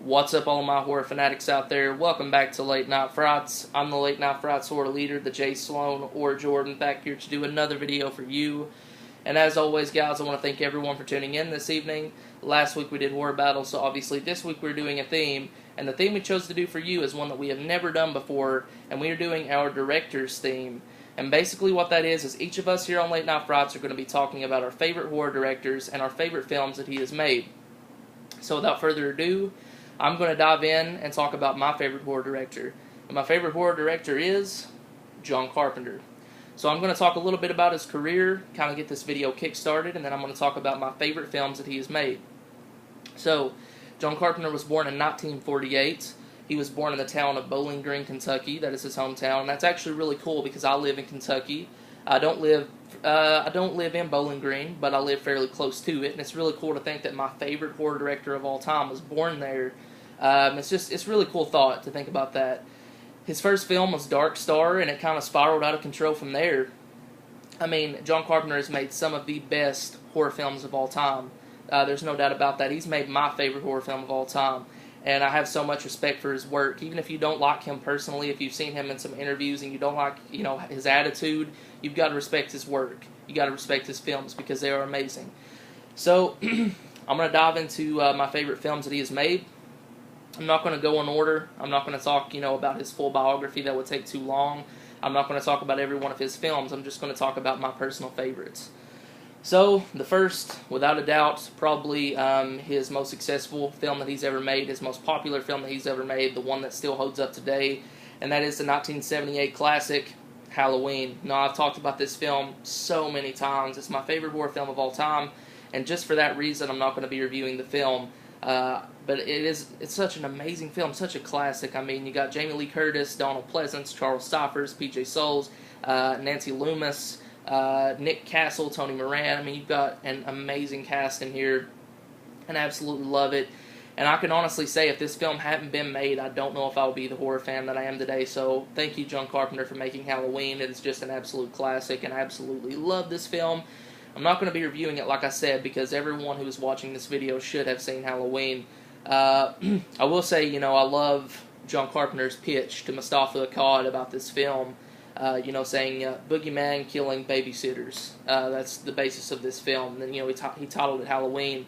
What's up, all of my horror fanatics out there? Welcome back to Late Night Frights. I'm the Late Night Frights horror leader, the Jay Sloan or Jordan, back here to do another video for you. And as always, guys, I want to thank everyone for tuning in this evening. Last week we did horror battles, so obviously this week we're doing a theme. And the theme we chose to do for you is one that we have never done before, and we are doing our director's theme. And basically what that is each of us here on Late Night Frights are going to be talking about our favorite horror directors and our favorite films that he has made. So without further ado, I'm going to dive in and talk about my favorite horror director. And my favorite horror director is John Carpenter. So I'm going to talk a little bit about his career, kind of get this video kick-started, and then I'm going to talk about my favorite films that he has made. So, John Carpenter was born in 1948. He was born in the town of Bowling Green, Kentucky. That is his hometown. And that's actually really cool because I live in Kentucky. I don't live in Bowling Green, but I live fairly close to it, and it's really cool to think that my favorite horror director of all time was born there. It's really cool thought to think about that. His first film was Dark Star, and it kind of spiraled out of control from there. I mean, John Carpenter has made some of the best horror films of all time. There's no doubt about that. He's made my favorite horror film of all time. And I have so much respect for his work. Even if you don't like him personally, if you've seen him in some interviews and you don't like, his attitude, you've got to respect his work. You got to respect his films because they are amazing. So, I'm going to dive into my favorite films that he has made. I'm not going to go in order. I'm not going to talk, about his full biography. That would take too long. I'm not going to talk about every one of his films. I'm just going to talk about my personal favorites. So, the first, without a doubt, probably his most successful film that he's ever made, his most popular film that he's ever made, the one that still holds up today, and that is the 1978 classic, Halloween. Now, I've talked about this film so many times. It's my favorite horror film of all time, and just for that reason, I'm not going to be reviewing the film. But it's such an amazing film, such a classic. I mean, you got Jamie Lee Curtis, Donald Pleasance, Charles Cyphers, P.J. Souls, Nancy Loomis, Nick Castle, Tony Moran. I mean, you've got an amazing cast in here, and I absolutely love it. And I can honestly say, if this film hadn't been made, I don't know if I would be the horror fan that I am today. So, thank you, John Carpenter, for making Halloween. It is just an absolute classic, and I absolutely love this film. I'm not going to be reviewing it, like I said, because everyone who is watching this video should have seen Halloween. I will say, I love John Carpenter's pitch to Mustafa Akkad about this film. Saying boogeyman killing babysitters. That's the basis of this film. And then, he titled it Halloween.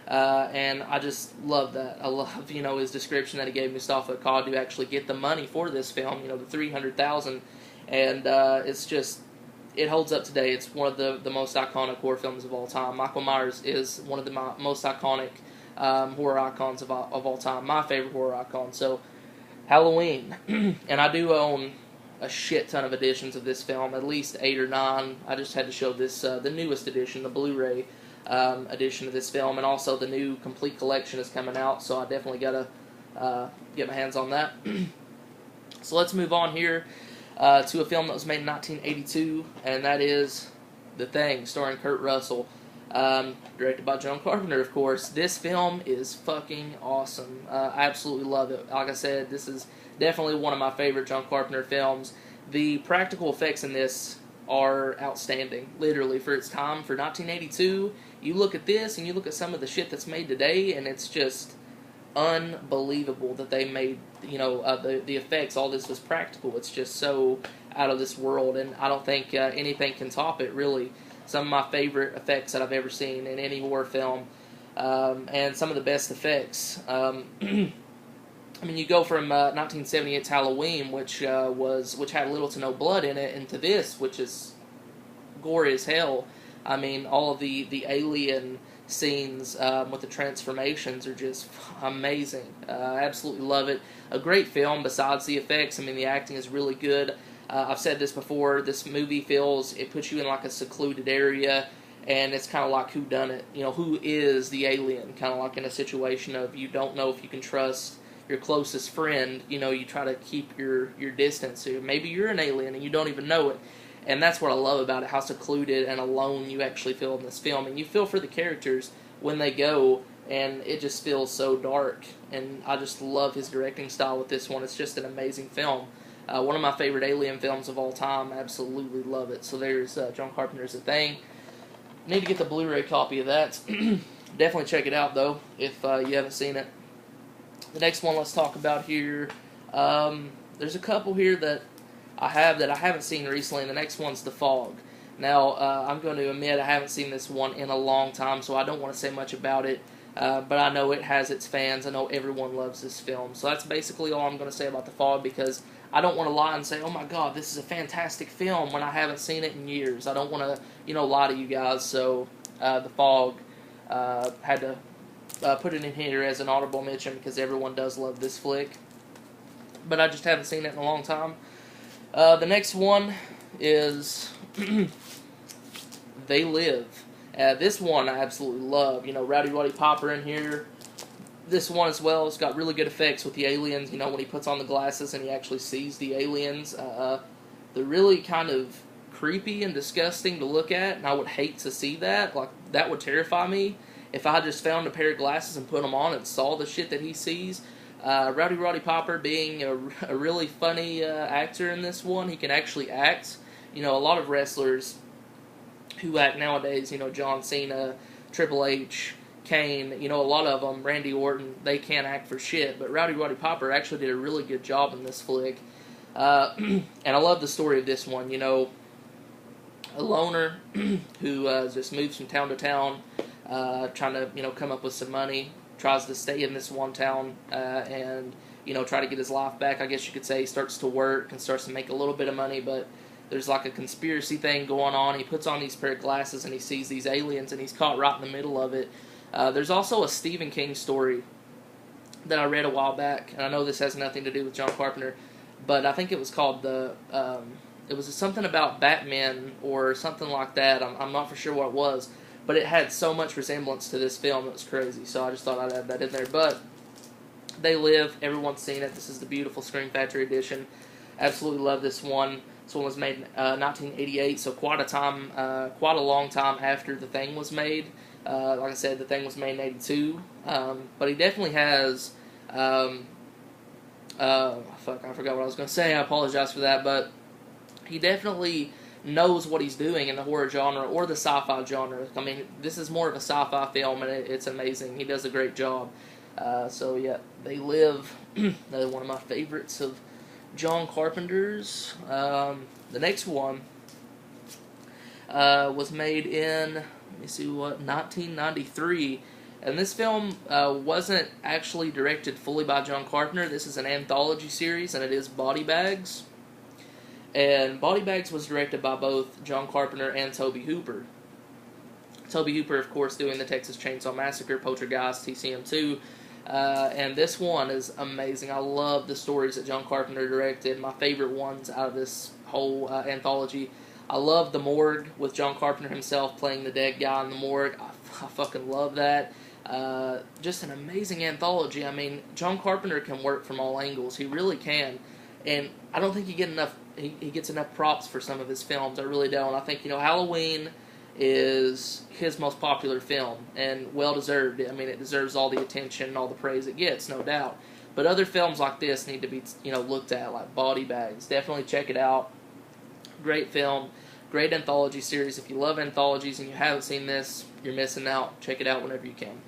And I just love that. I love, his description that he gave Mustafa Akkad to actually get the money for this film, the $300,000. And it's just, it holds up today. It's one of the most iconic horror films of all time. Michael Myers is one of the most iconic horror icons of all time. My favorite horror icon. So, Halloween. And I do own a shit ton of editions of this film, at least 8 or 9. I just had to show this, the newest edition, the Blu-ray edition of this film, and also the new complete collection is coming out, so I definitely gotta get my hands on that. So let's move on here to a film that was made in 1982, and that is The Thing, starring Kurt Russell, directed by John Carpenter, of course. This film is fucking awesome. I absolutely love it. Like I said, this is definitely one of my favorite John Carpenter films. The practical effects in this are outstanding, literally, for its time. For 1982, you look at this and you look at some of the shit that's made today, and it's just unbelievable that they made, the effects, all this was practical. It's just so out of this world, and I don't think anything can top it, really. Some of my favorite effects that I've ever seen in any horror film, and some of the best effects. I mean, you go from 1978's Halloween, which had little to no blood in it, into this, which is gory as hell. I mean, all of the alien scenes with the transformations are just amazing. I absolutely love it. A great film besides the effects. I mean, the acting is really good. I've said this before, this movie it puts you in like a secluded area, and it's kind of like whodunit. Who is the alien? Kind of like in a situation of you don't know if you can trust your closest friend. You try to keep your distance. So maybe you're an alien and you don't even know it. And that's what I love about it, how secluded and alone you actually feel in this film. And you feel for the characters when they go, and it just feels so dark. And I just love his directing style with this one. It's just an amazing film. One of my favorite alien films of all time. I absolutely love it. So there's John Carpenter's The Thing. Need to get the Blu-ray copy of that. Definitely check it out, though, if you haven't seen it. The next one let's talk about here. There's a couple here that I haven't seen recently, and the next one's The Fog. Now, I'm going to admit I haven't seen this one in a long time, so I don't want to say much about it, but I know it has its fans. I know everyone loves this film. So that's basically all I'm going to say about The Fog, because I don't want to lie and say, oh my god, this is a fantastic film, when I haven't seen it in years. I don't want to, lie to you guys, so The Fog, had to put it in here as an audible mention, because everyone does love this flick. But I just haven't seen it in a long time. The next one is They Live. This one I absolutely love. Rowdy Roddy Piper in here. This one as well. It's got really good effects with the aliens. When he puts on the glasses and he actually sees the aliens. They're really kind of creepy and disgusting to look at, and I would hate to see that. Like, that would terrify me. If I just found a pair of glasses and put them on and saw the shit that he sees. Rowdy Roddy Piper being a really funny actor in this one. He can actually act. A lot of wrestlers who act nowadays, John Cena, Triple H, Kane, a lot of them, Randy Orton, they can't act for shit. But Rowdy Roddy Piper actually did a really good job in this flick. And I love the story of this one. A loner who just moves from town to town, trying to, come up with some money. Tries to stay in this one town and, try to get his life back, I guess you could say. He starts to work and starts to make a little bit of money, but there's like a conspiracy thing going on. He puts on these pair of glasses and he sees these aliens, and he's caught right in the middle of it. There's also a Stephen King story that I read a while back, and I know this has nothing to do with John Carpenter, but I think it was called it was something about Batman or something like that. I'm not for sure what it was. But it had so much resemblance to this film, it was crazy. So I just thought I'd add that in there. But They Live, everyone's seen it. This is the beautiful Scream Factory edition. Absolutely love this one. This one was made in 1988, so quite a long time after The Thing was made. Like I said, The Thing was made in 82. But he definitely has... I forgot what I was going to say. I apologize for that. But he definitely knows what he's doing in the horror genre or the sci-fi genre. I mean, this is more of a sci-fi film, and it's amazing. He does a great job. So yeah, They Live, another one of my favorites of John Carpenter's. The next one was made in, 1993. And this film wasn't actually directed fully by John Carpenter. This is an anthology series, and it is Body Bags. And Body Bags was directed by both John Carpenter and Tobe Hooper. Tobe Hooper, of course, doing the Texas Chainsaw Massacre, Poltergeist, TCM2. And this one is amazing. I love the stories that John Carpenter directed. My favorite ones out of this whole anthology. I love The Morgue with John Carpenter himself playing the dead guy in the morgue. I fucking love that. Just an amazing anthology. I mean, John Carpenter can work from all angles. He really can. And I don't think he gets enough props for some of his films. I really don't. I think, Halloween is his most popular film, and well-deserved. I mean, it deserves all the attention and all the praise it gets, no doubt. But other films like this need to be, looked at, like Body Bags. Definitely check it out. Great film. Great anthology series. If you love anthologies and you haven't seen this, you're missing out. Check it out whenever you can.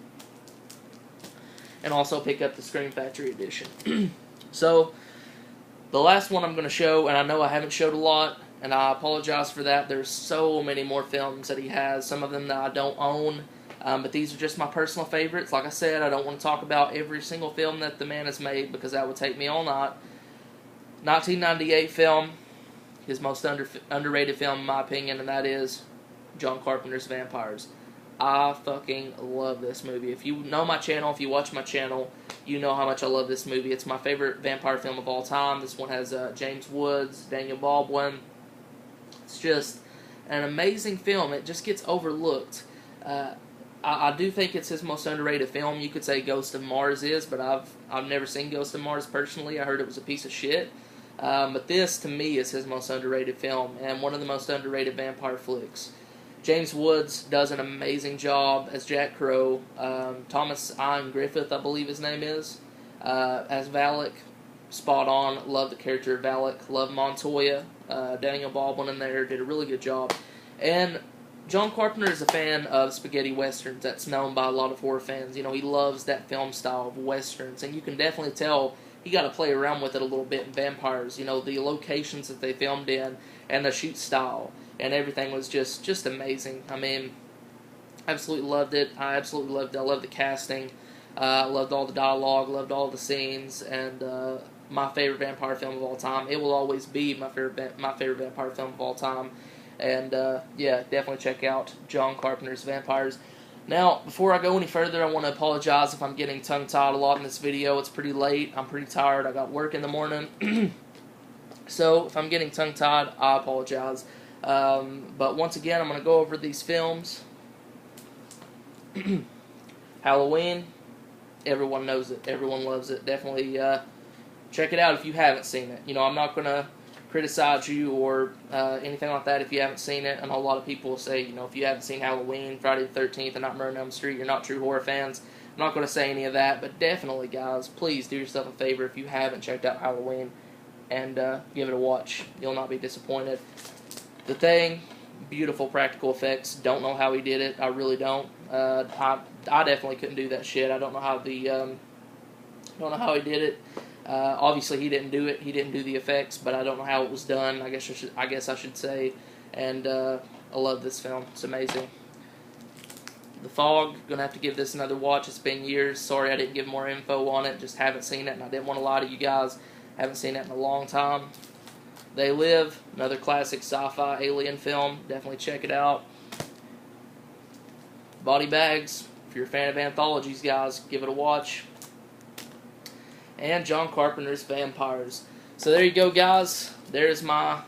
And also pick up the Scream Factory edition. So, the last one I'm going to show, and I know I haven't showed a lot, and I apologize for that. There's so many more films that he has, some of them that I don't own, but these are just my personal favorites. Like I said, I don't want to talk about every single film that the man has made, because that would take me all night. 1998 film, his most underrated film in my opinion, and that is John Carpenter's Vampires. I fucking love this movie. If you know my channel, if you watch my channel, you know how much I love this movie. It's my favorite vampire film of all time. This one has James Woods, Daniel Baldwin. It's just an amazing film. It just gets overlooked. I do think it's his most underrated film. You could say Ghost of Mars is, but I've never seen Ghost of Mars personally. I heard it was a piece of shit. But this, to me, is his most underrated film and one of the most underrated vampire flicks. James Woods does an amazing job as Jack Crow. Thomas Ian Griffith, I believe his name is, as Valak. Spot on. Love the character of Valak. Love Montoya. Daniel Baldwin in there did a really good job. And John Carpenter is a fan of spaghetti westerns. That's known by a lot of horror fans. You know, he loves that film style of westerns, and you can definitely tell he got to play around with it a little bit in Vampires. You know, the locations that they filmed in and the shoot style and everything was just amazing. I mean, I absolutely loved it. I absolutely loved it. I loved the casting. I loved all the dialogue, loved all the scenes, and my favorite vampire film of all time. It will always be my favorite vampire film of all time. And yeah, definitely check out John Carpenter's Vampires. Now, before I go any further, I want to apologize if I'm getting tongue-tied a lot in this video. It's pretty late. I'm pretty tired. I got work in the morning. So, if I'm getting tongue-tied, I apologize. But once again, I'm going to go over these films. Halloween, everyone knows it. Everyone loves it. Definitely check it out if you haven't seen it. You know, I'm not going to criticize you or anything like that if you haven't seen it. I know a lot of people say, you know, if you haven't seen Halloween, Friday the 13th, and Nightmare on Elm Street, you're not true horror fans. I'm not going to say any of that, but definitely, guys, please do yourself a favor if you haven't checked out Halloween and give it a watch. You'll not be disappointed. The Thing, beautiful practical effects. Don't know how he did it. I really don't. I definitely couldn't do that shit. I don't know how he did it. Obviously, he didn't do it. He didn't do the effects, but I don't know how it was done. I guess I should say. And I love this film. It's amazing. The Fog. Gonna have to give this another watch. It's been years. Sorry I didn't give more info on it. Just haven't seen it, and I didn't want to lie to you guys. Haven't seen it in a long time. They Live. Another classic sci-fi alien film. Definitely check it out. Body Bags. If you're a fan of anthologies, guys, give it a watch. And John Carpenter's Vampires. So there you go, guys. There's my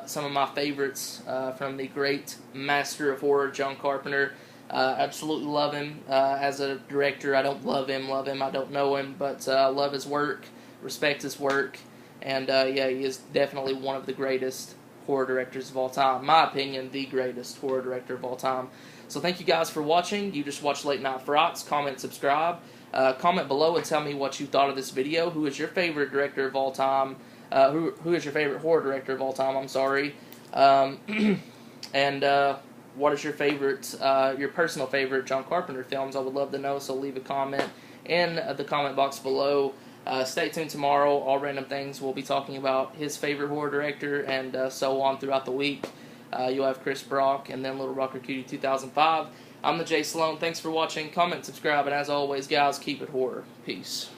some of my favorites from the great master of horror, John Carpenter. Absolutely love him as a director. I don't love him. I don't know him, but love his work, respect his work, and yeah, he is definitely one of the greatest horror directors of all time. In my opinion, the greatest horror director of all time. So thank you guys for watching. You just watched Late Night Frights. Comment, subscribe. Comment below and tell me what you thought of this video. Who is your favorite director of all time? Who is your favorite horror director of all time? I'm sorry. And what is your favorite, your personal favorite John Carpenter films? I would love to know, so leave a comment in the comment box below. Stay tuned tomorrow. All Random Things will be talking about his favorite horror director and so on throughout the week. You'll have Chris Brock and then Little Rocker Cutie 2005. I'm the Jay Sloan. Thanks for watching. Comment, subscribe, and as always, guys, keep it horror. Peace.